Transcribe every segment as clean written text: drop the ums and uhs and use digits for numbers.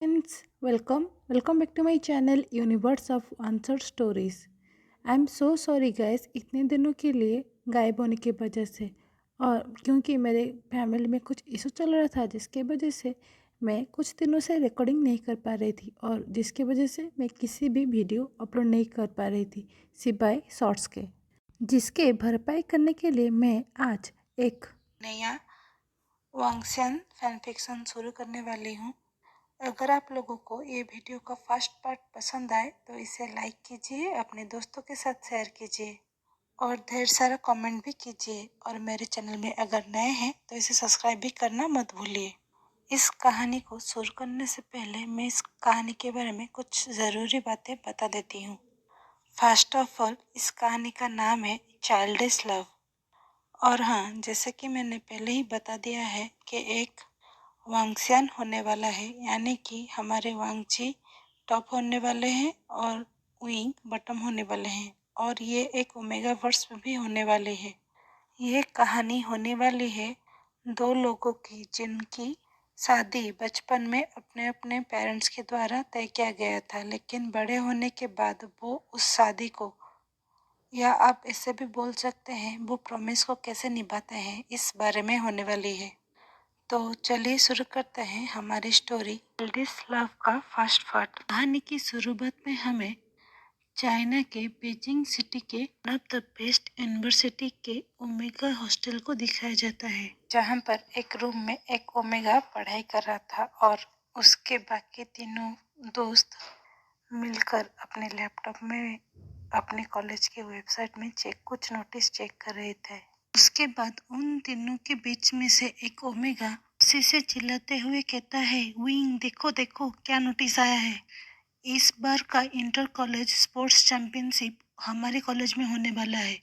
Friends, welcome back to my channel Universe of Answered Stories. I am so sorry guys, इतने दिनों के लिए गायब होने की वजह से। और क्योंकि मेरे फैमिली में कुछ इशू चल रहा था जिसके वजह से मैं कुछ दिनों से रिकॉर्डिंग नहीं कर पा रही थी, और जिसकी वजह से मैं किसी भी वीडियो अपलोड नहीं कर पा रही थी सिवाय शॉर्ट्स के, जिसके भरपाई करने के लिए मैं आज एक नया वांगसियन फैन फिक्शन शुरू करने वाली हूँ। अगर आप लोगों को ये वीडियो का फर्स्ट पार्ट पसंद आए तो इसे लाइक कीजिए, अपने दोस्तों के साथ शेयर कीजिए और ढेर सारा कमेंट भी कीजिए। और मेरे चैनल में अगर नए हैं तो इसे सब्सक्राइब भी करना मत भूलिए। इस कहानी को शुरू करने से पहले मैं इस कहानी के बारे में कुछ ज़रूरी बातें बता देती हूँ। फर्स्ट ऑफ ऑल, इस कहानी का नाम है चाइल्डिश लव। और हाँ, जैसे कि मैंने पहले ही बता दिया है कि एक वांगसियन होने वाला है, यानी कि हमारे वांगची टॉप होने वाले हैं और विंग बॉटम होने वाले हैं, और ये एक ओमेगा वर्स में भी होने वाले हैं। ये कहानी होने वाली है दो लोगों की जिनकी शादी बचपन में अपने अपने पेरेंट्स के द्वारा तय किया गया था, लेकिन बड़े होने के बाद वो उस शादी को, या आप ऐसे भी बोल सकते हैं वो प्रॉमिस को कैसे निभाते हैं, इस बारे में होने वाली है। तो चलिए शुरू करते हैं हमारी स्टोरी दिस लव का फर्स्ट पार्ट। कहानी की शुरुआत में हमें चाइना के बीजिंग सिटी के one of the best university के ओमेगा हॉस्टल को दिखाया जाता है, जहां पर एक रूम में एक ओमेगा पढ़ाई कर रहा था और उसके बाकी तीनों दोस्त मिलकर अपने लैपटॉप में अपने कॉलेज के वेबसाइट में कुछ नोटिस चेक कर रहे थे। उसके बाद उन तीनों के बीच में से एक ओमेगा उसी से चिल्लाते हुए कहता है, विंग देखो देखो क्या नोटिस आया है। इस बार का इंटर कॉलेज स्पोर्ट्स चैंपियनशिप हमारे कॉलेज में होने वाला है।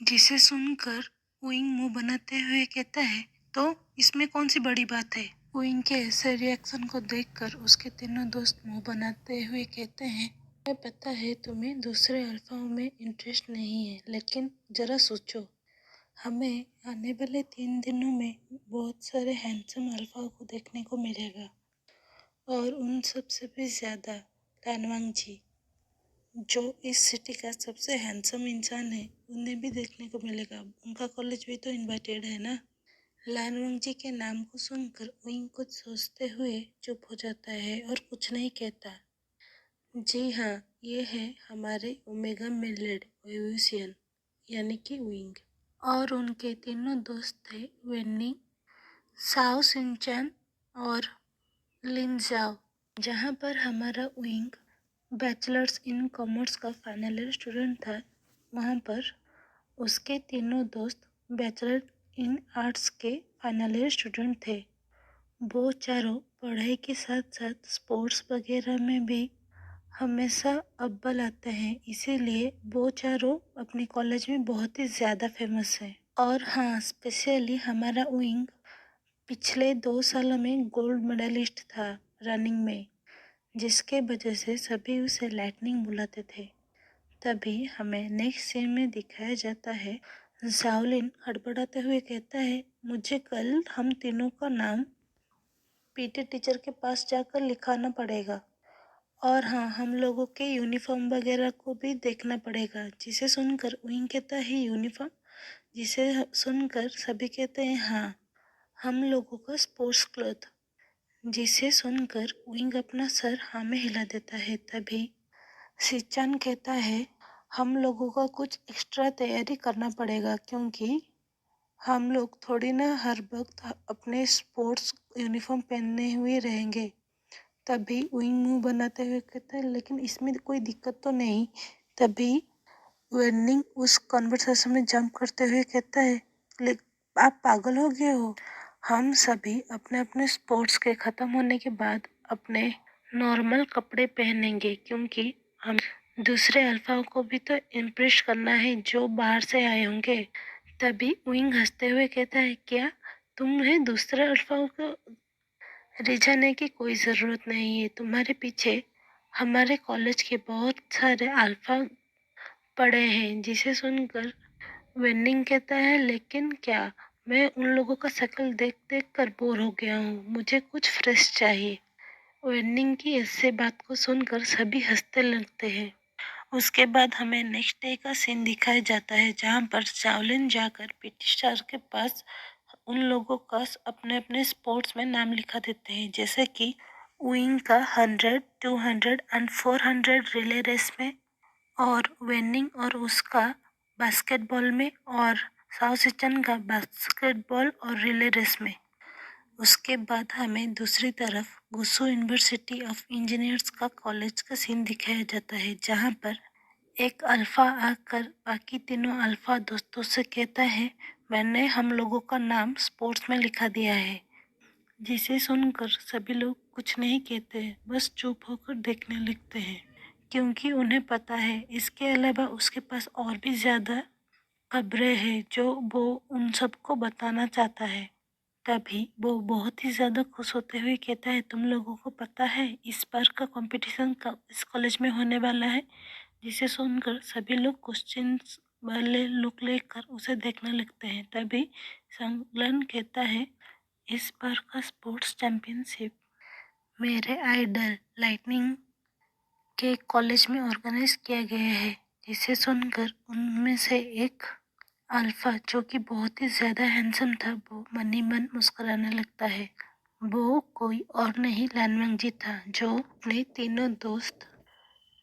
जिसे सुनकर विंग मुंह बनाते हुए कहता है, तो इसमें कौन सी बड़ी बात है। विंग के ऐसे रिएक्शन को देखकर उसके तीनों दोस्त मुंह बनाते हुए कहते हैं, मुझे पता है तुम्हें दूसरे अल्फाओं में इंटरेस्ट नहीं है, लेकिन जरा सोचो, हमें आने वाले 3 दिनों में बहुत सारे हैंडसम अल्फाओं को देखने को मिलेगा, और उन सब से भी ज़्यादा लानवांग जी, जो इस सिटी का सबसे हैंडसम इंसान है, उन्हें भी देखने को मिलेगा। उनका कॉलेज भी तो इनवाइटेड है ना। लानवांग जी के नाम को सुनकर विंग कुछ सोचते हुए चुप हो जाता है और कुछ नहीं कहता। जी हाँ, ये है हमारे ओमेगा मिलेड एवोल्यूशन, यानी कि विंग। और उनके तीनों दोस्त थे वेन्नी, साओ सिंचन और लिन जाओ। जहाँ पर हमारा विंग बैचलर्स इन कॉमर्स का फाइनल ईयर स्टूडेंट था, वहाँ पर उसके तीनों दोस्त बैचलर इन आर्ट्स के फाइनल ईयर स्टूडेंट थे। वो चारों पढ़ाई के साथ साथ स्पोर्ट्स वगैरह में भी हमेशा अव्वल आते हैं, इसीलिए वो चारों अपने कॉलेज में बहुत ही ज़्यादा फेमस है। और हाँ, स्पेशली हमारा विंग पिछले 2 सालों में गोल्ड मेडलिस्ट था रनिंग में, जिसके वजह से सभी उसे लाइटनिंग बुलाते थे। तभी हमें नेक्स्ट सीन में दिखाया जाता है, जाओलिन हड़बड़ाते हुए कहता है, मुझे कल हम तीनों का नाम पीटी टीचर के पास जाकर लिखाना पड़ेगा, और हाँ, हम लोगों के यूनिफॉर्म वगैरह को भी देखना पड़ेगा। जिसे सुनकर विंग कहता है, यूनिफॉर्म? जिसे सुनकर सभी कहते हैं, हाँ, हम लोगों का स्पोर्ट्स क्लॉथ। जिसे सुनकर विंग अपना सर हाँ में हिला देता है। तभी सिचान कहता है, हम लोगों का कुछ एक्स्ट्रा तैयारी करना पड़ेगा, क्योंकि हम लोग थोड़ी ना हर वक्त अपने स्पोर्ट्स यूनिफॉर्म पहने हुए रहेंगे। तभी विंग मुंह बनाते हुए कहता है, लेकिन इसमें कोई दिक्कत तो नहीं। तभी वेन्निंग उस कन्वर्सेशन में जंप करते हुए कहता है, आप पागल हो गए हो। हम सभी अपने अपने स्पोर्ट्स के ख़त्म होने के बाद अपने नॉर्मल कपड़े पहनेंगे, क्योंकि हम दूसरे अल्फाओं को भी तो इम्प्रेस करना है जो बाहर से आए होंगे। तभी विंग हंसते हुए कहता है, क्या तुम्हें दूसरे अल्फाओं को रिझाने की कोई ज़रूरत नहीं है। तुम्हारे पीछे हमारे कॉलेज के बहुत सारे अल्फा पड़े हैं। जिसे सुनकर वेन्निंग कहता है, लेकिन क्या, मैं उन लोगों का शक्ल देख देख कर बोर हो गया हूँ, मुझे कुछ फ्रेश चाहिए। वेन्निंग की इससे बात को सुनकर सभी हंसते लगते हैं। उसके बाद हमें नेक्स्ट डे का सीन दिखाया जाता है, जहाँ पर चावलिन जाकर पीटी सर के पास उन लोगों का अपने अपने स्पोर्ट्स में नाम लिखा देते हैं, जैसे कि विंग का 100, 200 एंड 400 रिले रेस में, और वेनिंग और उसका बास्केटबॉल में, और साउ सिचन का बास्केटबॉल और रिले रेस में। उसके बाद हमें दूसरी तरफ गुसू यूनिवर्सिटी ऑफ इंजीनियर्स का कॉलेज का सीन दिखाया जाता है, जहाँ पर एक अल्फा आकर बाकी तीनों अल्फा दोस्तों से कहता है, मैंने हम लोगों का नाम स्पोर्ट्स में लिखा दिया है। जिसे सुनकर सभी लोग कुछ नहीं कहते, बस चुप होकर देखने लगते हैं, क्योंकि उन्हें पता है इसके अलावा उसके पास और भी ज़्यादा खबरें हैं जो वो उन सबको बताना चाहता है। तभी वो बहुत ही ज़्यादा खुश होते हुए कहता है, तुम लोगों को पता है इस बार का कंपटीशन का इस कॉलेज में होने वाला है। जिसे सुनकर सभी लोग क्वेश्चन वाले लुक लेकर उसे देखने लगते हैं। तभी संगलन कहता है, इस बार का स्पोर्ट्स चैंपियनशिप मेरे आइडल लाइटनिंग के कॉलेज में ऑर्गेनाइज किया गया है। जिसे सुनकर उनमें से एक अल्फा, जो कि बहुत ही ज़्यादा हैंडसम था, वो मन ही मन मुस्कुराने लगता है। वो कोई और नहीं लानवंग जी था, जो अपने तीनों दोस्त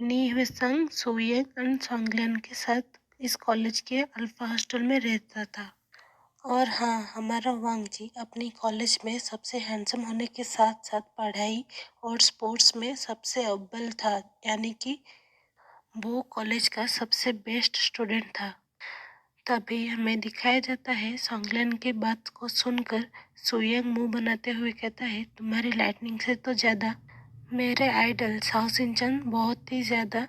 नी हुएसंग, सुयेंग एंड सोंगलिन के साथ इस कॉलेज के अल्फा हॉस्टल में रहता था। और हाँ, हमारा वांग जी अपनी कॉलेज में सबसे हैंडसम होने के साथ साथ पढ़ाई और स्पोर्ट्स में सबसे अव्वल था, यानी कि वो कॉलेज का सबसे बेस्ट स्टूडेंट था। तभी हमें दिखाया जाता है, सोंगलिन के बात को सुनकर सुयंग मुंह बनाते हुए कहता है, तुम्हारी लाइटनिंग से तो ज़्यादा मेरे आइडल साओ सिंचन बहुत ही ज़्यादा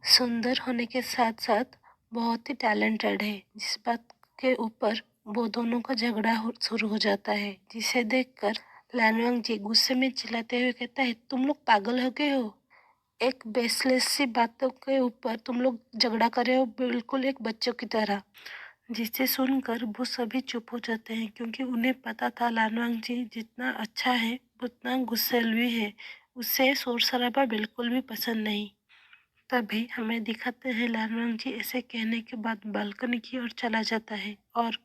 सुंदर होने के साथ साथ बहुत ही टैलेंटेड है। जिस बात के ऊपर वो दोनों का झगड़ा शुरू हो जाता है, जिसे देखकर लानवांग जी गुस्से में चिल्लाते हुए कहता है, तुम लोग पागल हो गए हो, एक बेसलेस सी बातों के ऊपर तुम लोग झगड़ा कर रहे हो, बिल्कुल एक बच्चों की तरह। जिसे सुनकर वो सभी चुप हो जाते हैं, क्योंकि उन्हें पता था लानवांग जी जितना अच्छा है उतना गुस्सैल भी है, उसे शोर शराबा बिल्कुल भी पसंद नहीं। तभी हमें दिखाते हैं लानवांग जी ऐसे कहने के बाद बालकनी की ओर चला जाता है, और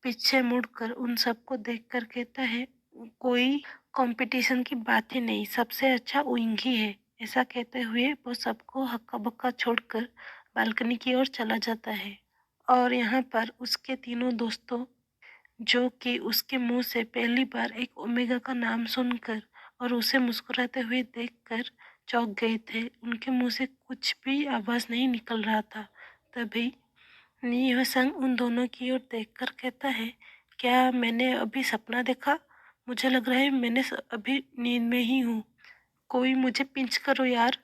पीछे मुड़कर उन सबको देखकर कहता है, कोई कंपटीशन की बात ही नहीं, सबसे अच्छा विंग ही है। ऐसा कहते हुए वो सबको हक्का बक्का छोड़कर बालकनी की ओर चला जाता है। और यहाँ पर उसके तीनों दोस्तों, जो कि उसके मुंह से पहली बार एक ओमेगा का नाम सुनकर और उसे मुस्कुराते हुए देखकर चौंक गए थे, उनके मुंह से कुछ भी आवाज़ नहीं निकल रहा था। तभी नी उन दोनों की ओर देखकर कहता है, क्या मैंने अभी सपना देखा? मुझे लग रहा है मैंने अभी नींद में ही हूँ, कोई मुझे पिंच करो यार।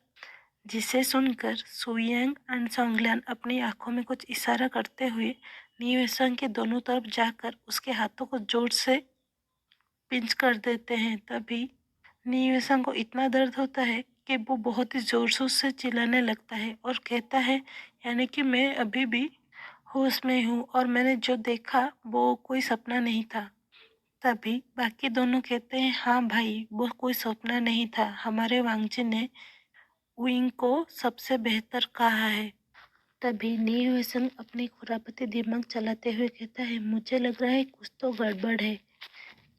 जिसे सुनकर सुयंग एंड सोंगलिन अपनी आंखों में कुछ इशारा करते हुए नी के दोनों तरफ जाकर उसके हाथों को जोर से पिंच कर देते हैं। तभी नी को इतना दर्द होता है कि वो बहुत ही जोर शोर से चिल्लाने लगता है और कहता है, यानी कि मैं अभी भी होश में हूँ और मैंने जो देखा वो कोई सपना नहीं था। तभी बाकी दोनों कहते हैं, हाँ भाई, वो कोई सपना नहीं था, हमारे वांगजी ने विंग को सबसे बेहतर कहा है। तभी नी हुएसंग अपनी खुरापती दिमाग चलाते हुए कहता है, मुझे लग रहा है कुछ तो गड़बड़ है,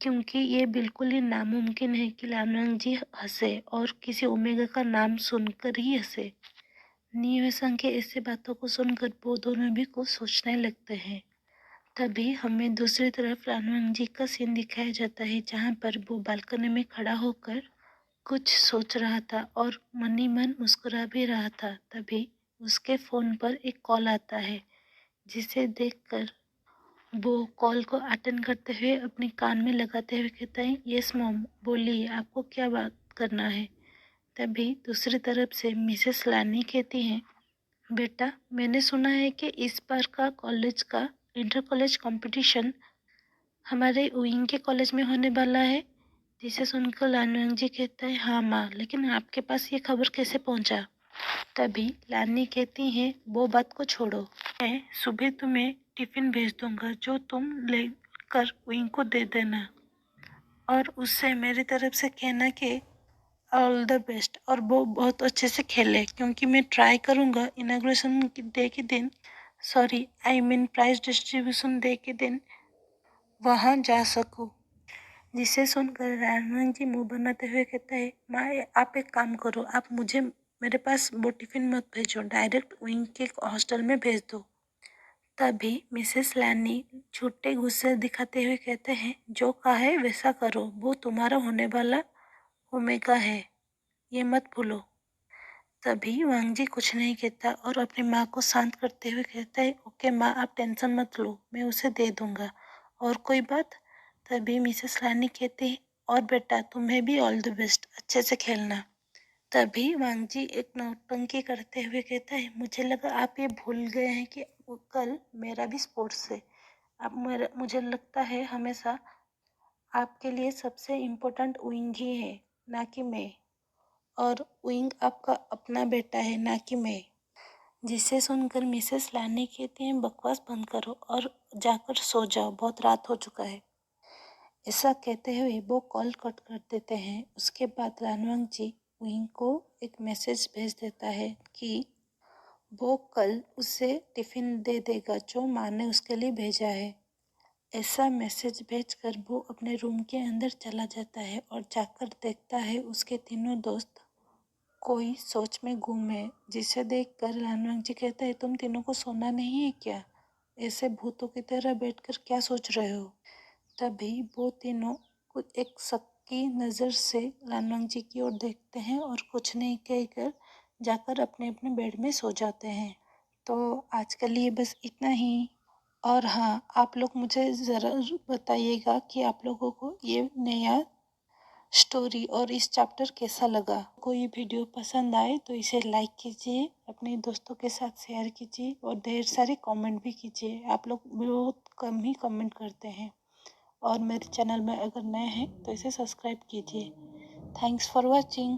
क्योंकि ये बिल्कुल ही नामुमकिन है कि लानवांग जी हंसे और किसी ओमेगा का नाम सुनकर ही हंसे। नी हुएसंग के ऐसे बातों को सुनकर वो दोनों भी कुछ सोचने लगते हैं। तभी हमें दूसरी तरफ लानवांग जी का सीन दिखाया जाता है, जहाँ पर वो बालकनी में खड़ा होकर कुछ सोच रहा था और मन ही मन मुस्कुरा भी रहा था। तभी उसके फ़ोन पर एक कॉल आता है, जिसे देखकर वो कॉल को अटेंड करते हुए अपने कान में लगाते हुए कहता है, यस मॉम, बोलिए आपको क्या बात करना है। तभी दूसरी तरफ से मिसेस लानी कहती हैं, बेटा, मैंने सुना है कि इस बार का कॉलेज का इंटर कॉलेज कंपटीशन हमारे विंग के कॉलेज में होने वाला है। जिसे सुनकर लानवांग जी कहता है, हाँ माँ, लेकिन आपके पास ये खबर कैसे पहुँचा? तभी लानी कहती हैं, वो बात को छोड़ो, मैं सुबह तुम्हें टिफ़िन भेज दूंगा, जो तुम लेकर विंग को दे देना, और उससे मेरी तरफ से कहना कि ऑल द बेस्ट और वो बहुत अच्छे से खेले, क्योंकि मैं ट्राई करूँगा इनाग्रेशन डे के दिन, sorry I mean prize distribution day के दिन वहाँ जा सकूँ। जिसे सुनकर रानू जी मुंह बनाते हुए कहता है, माँ आप एक काम करो, आप मुझे मेरे पास वो टिफ़िन मत भेजो, डायरेक्ट विंग के हॉस्टल में भेज दो। तभी मिसेस लानी झूठे गुस्से दिखाते हुए कहते हैं, जो कहा है वैसा करो, वो तुम्हारा होने वाला ओमेगा है, ये मत भूलो। तभी वांग जी कुछ नहीं कहता और अपनी माँ को शांत करते हुए कहता है, ओके माँ आप टेंशन मत लो, मैं उसे दे दूँगा। और कोई बात? तभी मिसेस रानी कहती है, और बेटा तुम्हें भी ऑल द बेस्ट, अच्छे से खेलना। तभी वांग जी एक नौटंकी करते हुए कहता है, मुझे लगा आप ये भूल गए हैं कि कल मेरा भी स्पोर्ट्स है। अब मुझे लगता है हमेशा आपके लिए सबसे इम्पोर्टेंट विंग ही है, ना कि मैं। और विंग आपका अपना बेटा है, ना कि मैं। जिसे सुनकर मिसेस लानी कहती हैं, बकवास बंद करो और जाकर सो जाओ, बहुत रात हो चुका है। ऐसा कहते हुए वो कॉल कट कर देते हैं। उसके बाद रानवंग जी विंग को एक मैसेज भेज देता है कि वो कल उसे टिफ़िन दे देगा जो माँ ने उसके लिए भेजा है। ऐसा मैसेज भेजकर वो अपने रूम के अंदर चला जाता है और जाकर देखता है उसके तीनों दोस्त कोई सोच में गुम है, जिसे देखकर रानवंग जी कहता है, तुम तीनों को सोना नहीं है क्या? ऐसे भूतों की तरह बैठकर क्या सोच रहे हो? तभी वो तीनों कुछ एक शक की नज़र से रानवंग जी की ओर देखते हैं और कुछ नहीं कहकर जाकर अपने अपने बेड में सो जाते हैं। तो आज के लिए बस इतना ही। और हाँ, आप लोग मुझे ज़रूर बताइएगा कि आप लोगों को ये नया स्टोरी और इस चैप्टर कैसा लगा। कोई वीडियो पसंद आए तो इसे लाइक कीजिए, अपने दोस्तों के साथ शेयर कीजिए और ढेर सारे कमेंट भी कीजिए। आप लोग बहुत कम ही कमेंट करते हैं। और मेरे चैनल में अगर नए हैं तो इसे सब्सक्राइब कीजिए। Thanks for watching.